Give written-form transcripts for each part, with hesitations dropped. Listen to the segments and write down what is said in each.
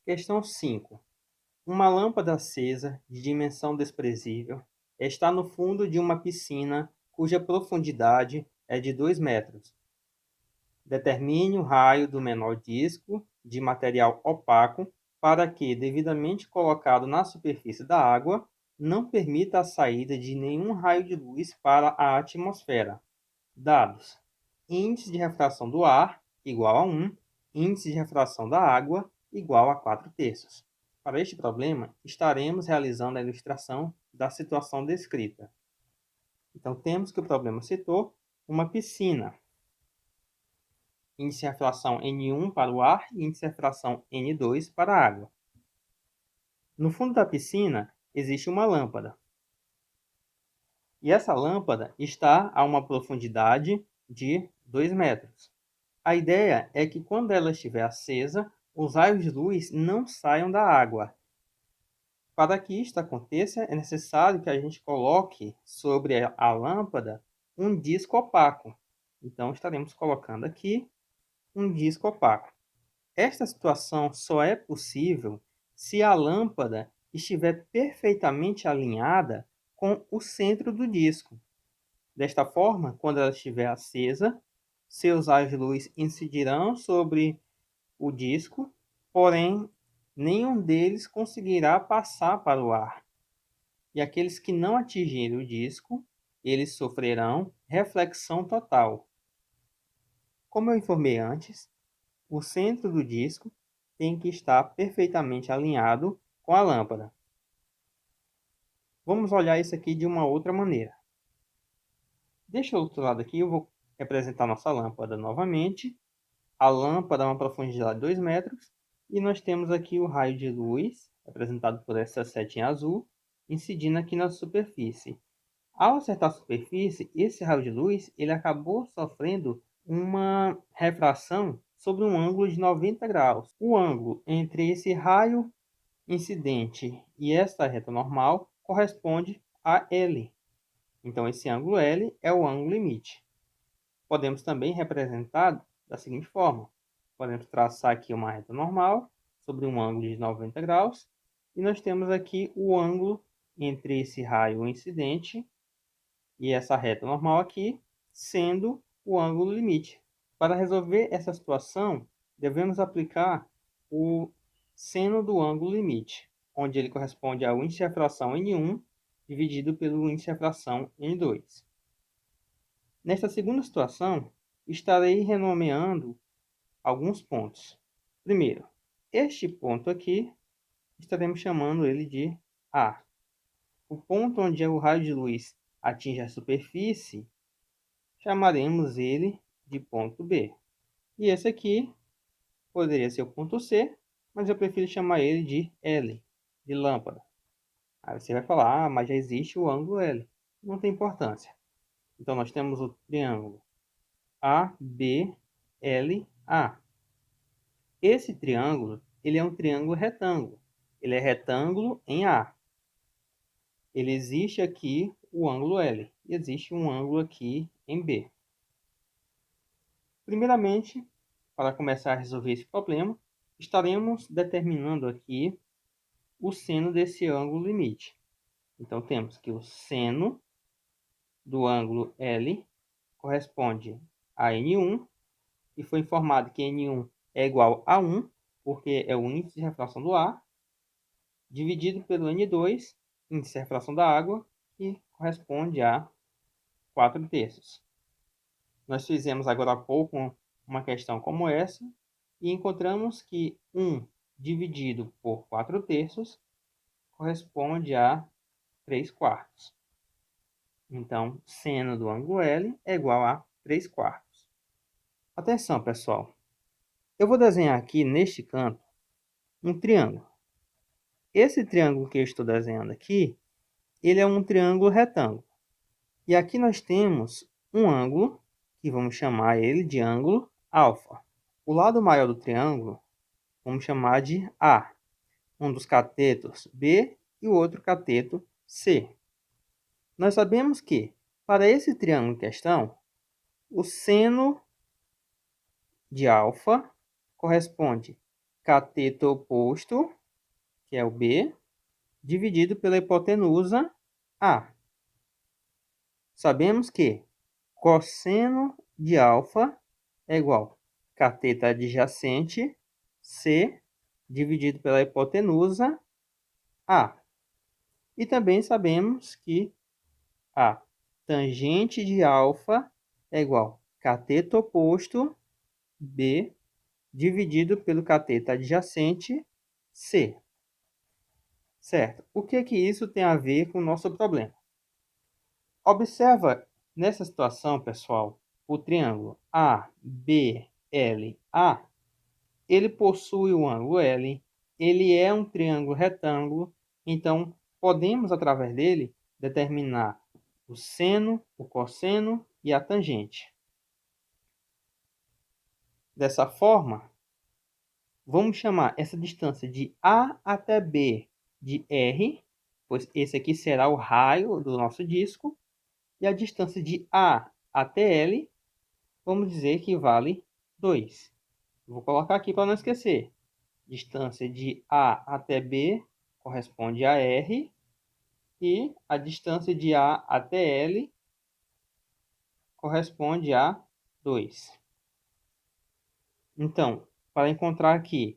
Questão 5. Uma lâmpada acesa de dimensão desprezível está no fundo de uma piscina cuja profundidade é de 2 metros. Determine o raio do menor disco de material opaco para que, devidamente colocado na superfície da água, não permita a saída de nenhum raio de luz para a atmosfera. Dados: índice de refração do ar igual a 1, índice de refração da água igual a 4/3. Para este problema, estaremos realizando a ilustração da situação descrita. Então, temos que o problema citou uma piscina. Índice de refração N1 para o ar e índice de refração N2 para a água. No fundo da piscina existe uma lâmpada. E essa lâmpada está a uma profundidade de 2 metros. A ideia é que quando ela estiver acesa, os raios de luz não saiam da água. Para que isto aconteça, é necessário que a gente coloque sobre a lâmpada um disco opaco. Então, estaremos colocando aqui um disco opaco. Esta situação só é possível se a lâmpada estiver perfeitamente alinhada com o centro do disco. Desta forma, quando ela estiver acesa, seus raios de luz incidirão sobre o disco, porém nenhum deles conseguirá passar para o ar. E aqueles que não atingirem o disco, eles sofrerão reflexão total. Como eu informei antes, o centro do disco tem que estar perfeitamente alinhado com a lâmpada. Vamos olhar isso aqui de uma outra maneira. Deixa eu outro lado aqui, eu vou representar nossa lâmpada novamente. A lâmpada é uma profundidade de 2 metros e nós temos aqui o raio de luz, representado por essa setinha azul, incidindo aqui na superfície. Ao acertar a superfície, esse raio de luz ele acabou sofrendo uma refração sobre um ângulo de 90 graus. O ângulo entre esse raio incidente e esta reta normal corresponde a L. Então, esse ângulo L é o ângulo limite. Podemos também representar da seguinte forma. Podemos traçar aqui uma reta normal sobre um ângulo de 90 graus. E nós temos aqui o ângulo entre esse raio incidente e essa reta normal aqui, sendo o ângulo limite. Para resolver essa situação, devemos aplicar o seno do ângulo limite, onde ele corresponde ao índice de refração N1 dividido pelo índice de refração N2. Nesta segunda situação, estarei renomeando alguns pontos. Primeiro, este ponto aqui, estaremos chamando ele de A. O ponto onde o raio de luz atinge a superfície, chamaremos ele de ponto B. E esse aqui poderia ser o ponto C, mas eu prefiro chamar ele de L, de lâmpada. Aí você vai falar, mas já existe o ângulo L. Não tem importância. Então nós temos o triângulo ABLA. Esse triângulo, ele é um triângulo retângulo. Ele é retângulo em A. Ele existe aqui o ângulo L e existe um ângulo aqui em B. Primeiramente, para começar a resolver esse problema, estaremos determinando aqui o seno desse ângulo limite. Então, temos que o seno do ângulo L corresponde a N1, e foi informado que N1 é igual a 1, porque é o índice de refração do ar, dividido pelo N2, índice de refração da água, que corresponde a 4/3. Nós fizemos agora há pouco uma questão como essa, e encontramos que 1 dividido por 4/3 corresponde a 3/4. Então, seno do ângulo L é igual a 3/4. Atenção, pessoal. Eu vou desenhar aqui, neste canto, um triângulo. Esse triângulo que eu estou desenhando aqui, ele é um triângulo retângulo. E aqui nós temos um ângulo, que vamos chamar ele de ângulo alfa. O lado maior do triângulo, vamos chamar de A. Um dos catetos B e o outro cateto C. Nós sabemos que, para esse triângulo em questão, o seno de alfa corresponde cateto oposto, que é o B, dividido pela hipotenusa A. Sabemos que cosseno de alfa é igual a cateto adjacente C dividido pela hipotenusa A. E também sabemos que a tangente de alfa é igual a cateto oposto B dividido pelo cateto adjacente C. Certo? O que isso tem a ver com o nosso problema? Observa nessa situação, pessoal, o triângulo ABLA. Ele possui o ângulo L, ele é um triângulo retângulo, então podemos, através dele, determinar o seno, o cosseno e a tangente. Dessa forma, vamos chamar essa distância de A até B de R, pois esse aqui será o raio do nosso disco, e a distância de A até L, vamos dizer que vale 2. Vou colocar aqui para não esquecer. Distância de A até B corresponde a R, e a distância de A até L corresponde a 2. Então, para encontrar aqui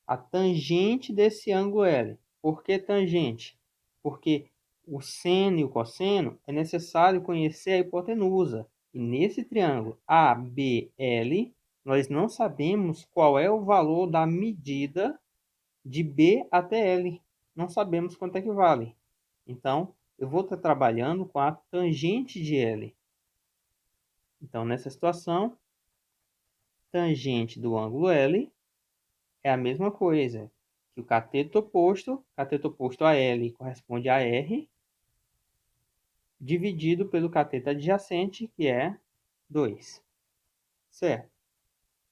a tangente desse ângulo L. Por que tangente? Porque o seno e o cosseno é necessário conhecer a hipotenusa. E nesse triângulo ABL, nós não sabemos qual é o valor da medida de B até L. Não sabemos quanto é que vale. Então, eu vou estar trabalhando com a tangente de L. Então, nessa situação, tangente do ângulo L é a mesma coisa que o cateto oposto a L corresponde a R, dividido pelo cateto adjacente, que é 2. Certo?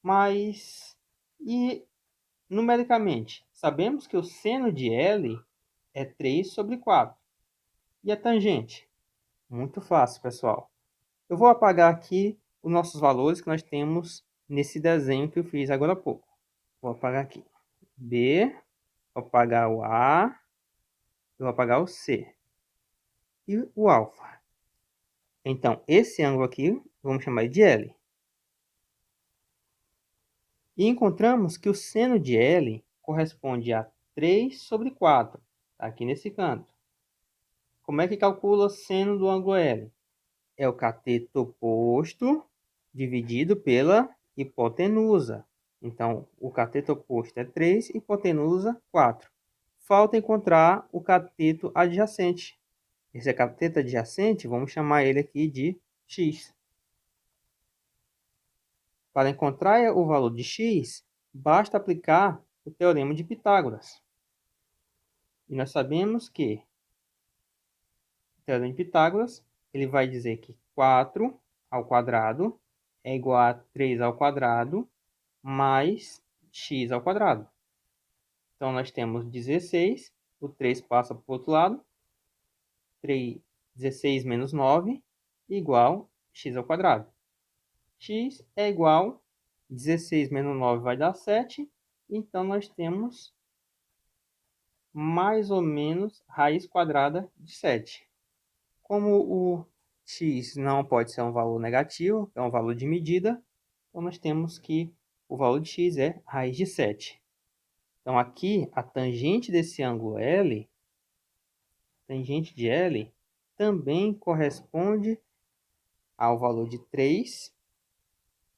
Mas, e numericamente, sabemos que o seno de L é 3 sobre 4. E a tangente? Muito fácil, pessoal. Eu vou apagar aqui os nossos valores que nós temos nesse desenho que eu fiz agora há pouco. Vou apagar aqui. B, vou apagar o A, eu vou apagar o C e o alfa. Então, esse ângulo aqui, vamos chamar de L. E encontramos que o seno de L corresponde a 3 sobre 4, aqui nesse canto. Como é que calcula o seno do ângulo L? É o cateto oposto dividido pela hipotenusa. Então, o cateto oposto é 3, hipotenusa 4. Falta encontrar o cateto adjacente. Esse cateto adjacente, vamos chamar ele aqui de x. Para encontrar o valor de x, basta aplicar o teorema de Pitágoras. E nós sabemos que o teorema de Pitágoras ele vai dizer que 4 ao quadrado é igual a 3 ao quadrado mais x ao quadrado. Então, nós temos 16, o 3 passa para o outro lado, 16 menos 9 igual x ao quadrado. X é igual, 16 menos 9 vai dar 7, então nós temos mais ou menos raiz quadrada de 7. Como o x não pode ser um valor negativo, é um valor de medida, então nós temos que o valor de x é raiz de 7. Então aqui a tangente desse ângulo L, tangente de L, também corresponde ao valor de 3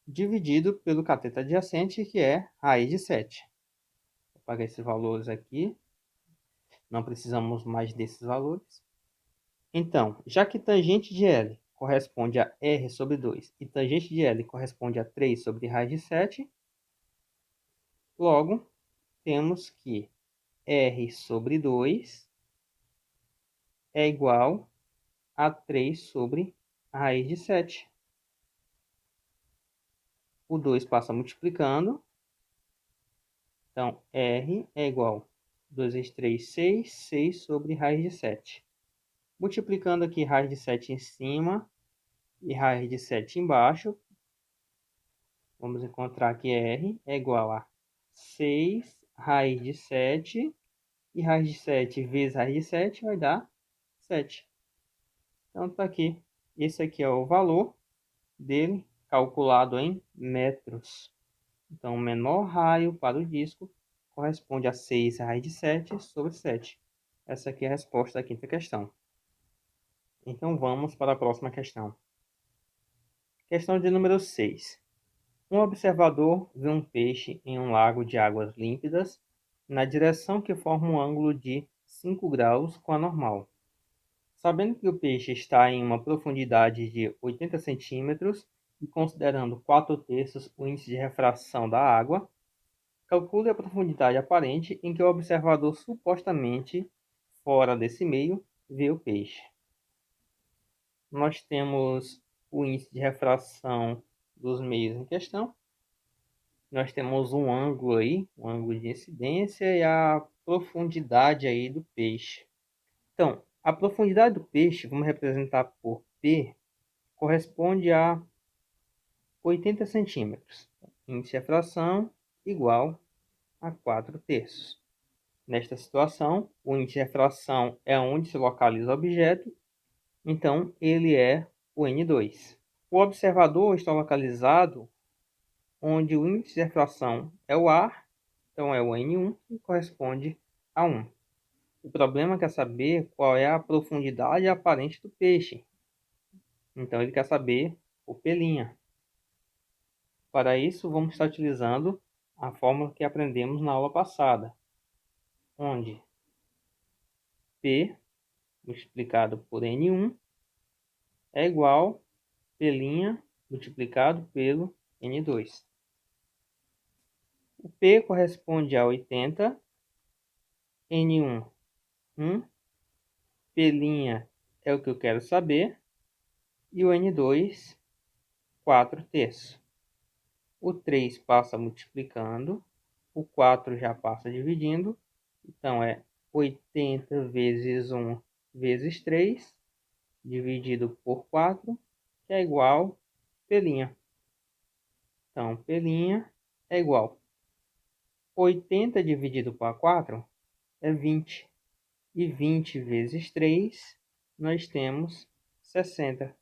dividido pelo cateto adjacente, que é raiz de 7. Vou apagar esses valores aqui. Não precisamos mais desses valores. Então, já que tangente de L corresponde a R sobre 2 e tangente de L corresponde a 3 sobre raiz de 7, logo, temos que R sobre 2 é igual a 3 sobre raiz de 7. O 2 passa multiplicando. Então, R é igual a 2 vezes 3, 6, 6 sobre raiz de 7. Multiplicando aqui raiz de 7 em cima e raiz de 7 embaixo, vamos encontrar que R é igual a 6 raiz de 7, e raiz de 7 vezes raiz de 7 vai dar 7. Então está aqui. Esse aqui é o valor dele, calculado em metros. Então, o menor raio para o disco corresponde a 6 raiz de 7 sobre 7. Essa aqui é a resposta da quinta questão. Então, vamos para a próxima questão. Questão de número 6. Um observador vê um peixe em um lago de águas límpidas na direção que forma um ângulo de 5 graus com a normal. Sabendo que o peixe está em uma profundidade de 80 centímetros e considerando 4/3 o índice de refração da água, calcule a profundidade aparente em que o observador supostamente, fora desse meio, vê o peixe. Nós temos o índice de refração dos meios em questão. Nós temos um ângulo aí, um ângulo de incidência e a profundidade aí do peixe. Então, a profundidade do peixe, vamos representar por P, corresponde a 80 centímetros. Índice de refração igual a 4/3. Nesta situação, o índice de refração é onde se localiza o objeto, então ele é o N2. O observador está localizado onde o índice de refração é o ar, então é o N1, e corresponde a 1. O problema quer saber qual é a profundidade aparente do peixe. Então ele quer saber o P'. Para isso, vamos estar utilizando a fórmula que aprendemos na aula passada, onde P multiplicado por N1 é igual a P' multiplicado pelo N2. O P corresponde a 80, N1, 1, P' é o que eu quero saber, e o N2, 4/3. O 3 passa multiplicando, o 4 já passa dividindo, então é 80 vezes 1 vezes 3, dividido por 4, que é igual a P'. Então, P' é igual 80 dividido por 4 é 20. E 20 vezes 3, nós temos 60.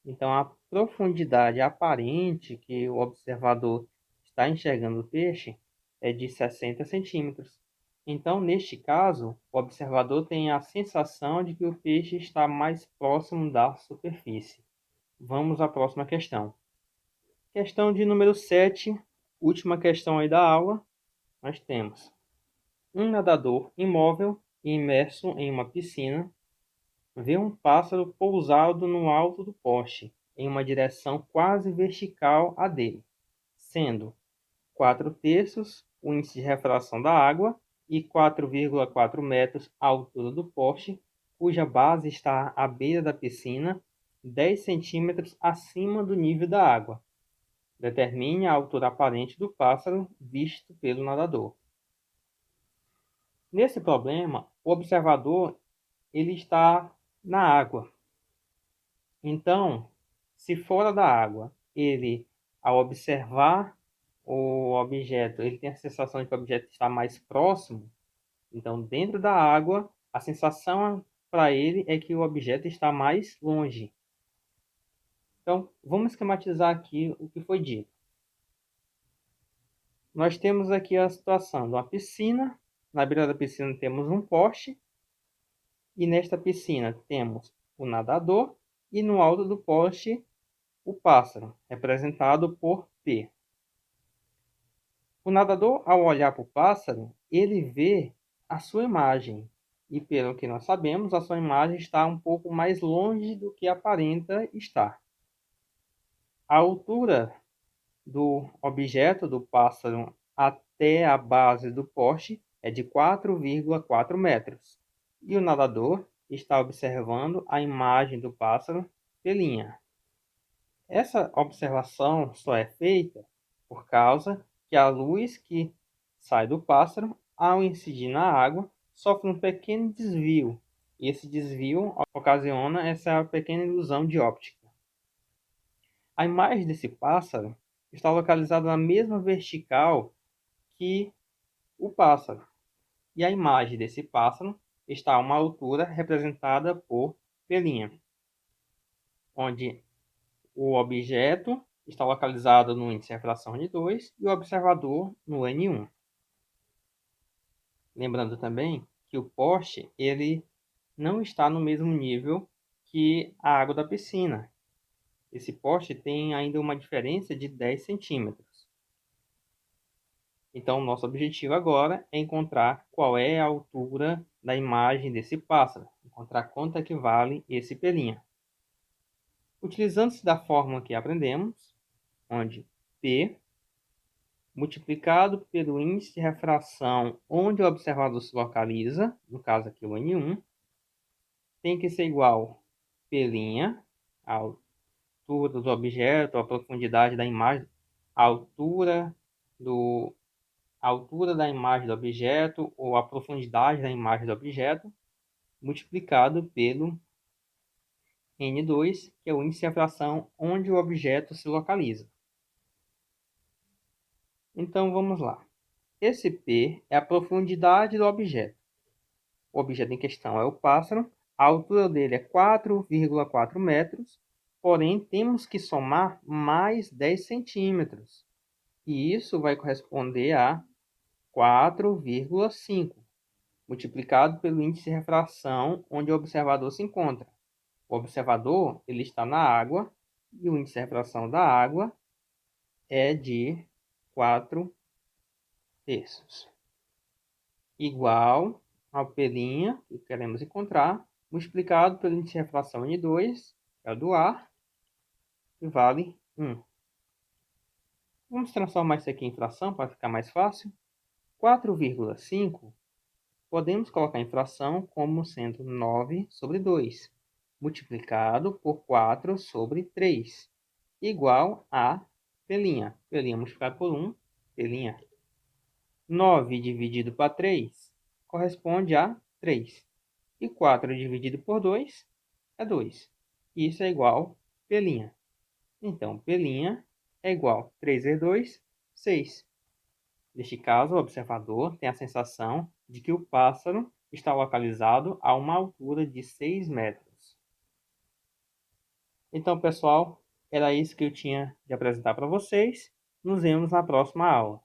Então, a profundidade aparente que o observador está enxergando o peixe é de 60 centímetros. Então, neste caso, o observador tem a sensação de que o peixe está mais próximo da superfície. Vamos à próxima questão. Questão de número 7, última questão aí da aula. Nós temos um nadador imóvel e imerso em uma piscina vê um pássaro pousado no alto do poste, em uma direção quase vertical à dele, sendo 4/3 o índice de refração da água e 4,4 metros a altura do poste, cuja base está à beira da piscina, 10 centímetros acima do nível da água. Determine a altura aparente do pássaro visto pelo nadador. Nesse problema, o observador ele está na água. Então, se fora da água, ele, ao observar o objeto, ele tem a sensação de que o objeto está mais próximo. Então, dentro da água, a sensação para ele é que o objeto está mais longe. Então, vamos esquematizar aqui o que foi dito. Nós temos aqui a situação de uma piscina. Na beira da piscina temos um poste. E nesta piscina temos o nadador. E no alto do poste, o pássaro, representado por P. O nadador, ao olhar para o pássaro, ele vê a sua imagem. E pelo que nós sabemos, a sua imagem está um pouco mais longe do que aparenta estar. A altura do objeto do pássaro até a base do poste é de 4,4 metros. E o nadador está observando a imagem do pássaro P'. Essa observação só é feita por causa que a luz que sai do pássaro, ao incidir na água, sofre um pequeno desvio. E esse desvio ocasiona essa pequena ilusão de óptica. A imagem desse pássaro está localizada na mesma vertical que o pássaro. E a imagem desse pássaro está a uma altura representada por P', onde o objeto está localizado no índice de refração N2 e o observador no N1. Lembrando também que o poste ele não está no mesmo nível que a água da piscina. Esse poste tem ainda uma diferença de 10 centímetros. Então, nosso objetivo agora é encontrar qual é a altura da imagem desse pássaro, encontrar quanto equivale esse P'. Utilizando-se da fórmula que aprendemos, onde P multiplicado pelo índice de refração onde o observador se localiza, no caso aqui o N1, tem que ser igual P', a altura do objeto, a profundidade da imagem, a altura da imagem do objeto ou a profundidade da imagem do objeto, multiplicado pelo N2, que é o índice de refração onde o objeto se localiza. Então vamos lá. Esse P é a profundidade do objeto. O objeto em questão é o pássaro. A altura dele é 4,4 metros, porém temos que somar mais 10 centímetros. E isso vai corresponder a 4,5, multiplicado pelo índice de refração onde o observador se encontra. O observador ele está na água e o índice de refração da água é de 4 terços. Igual ao P' que queremos encontrar, multiplicado pelo índice de refração N2, que é o do ar, que vale 1. Vamos transformar isso aqui em fração para ficar mais fácil. 4,5 podemos colocar em fração como sendo 9 sobre 2, multiplicado por 4 sobre 3, igual a P'. P' multiplicado por 1, P'. 9 dividido para 3 corresponde a 3. E 4 dividido por 2 é 2. Isso é igual a P'. Então, P' é igual a 3 vezes 2, 6. Neste caso, o observador tem a sensação de que o pássaro está localizado a uma altura de 6 metros. Então, pessoal, era isso que eu tinha de apresentar para vocês. Nos vemos na próxima aula.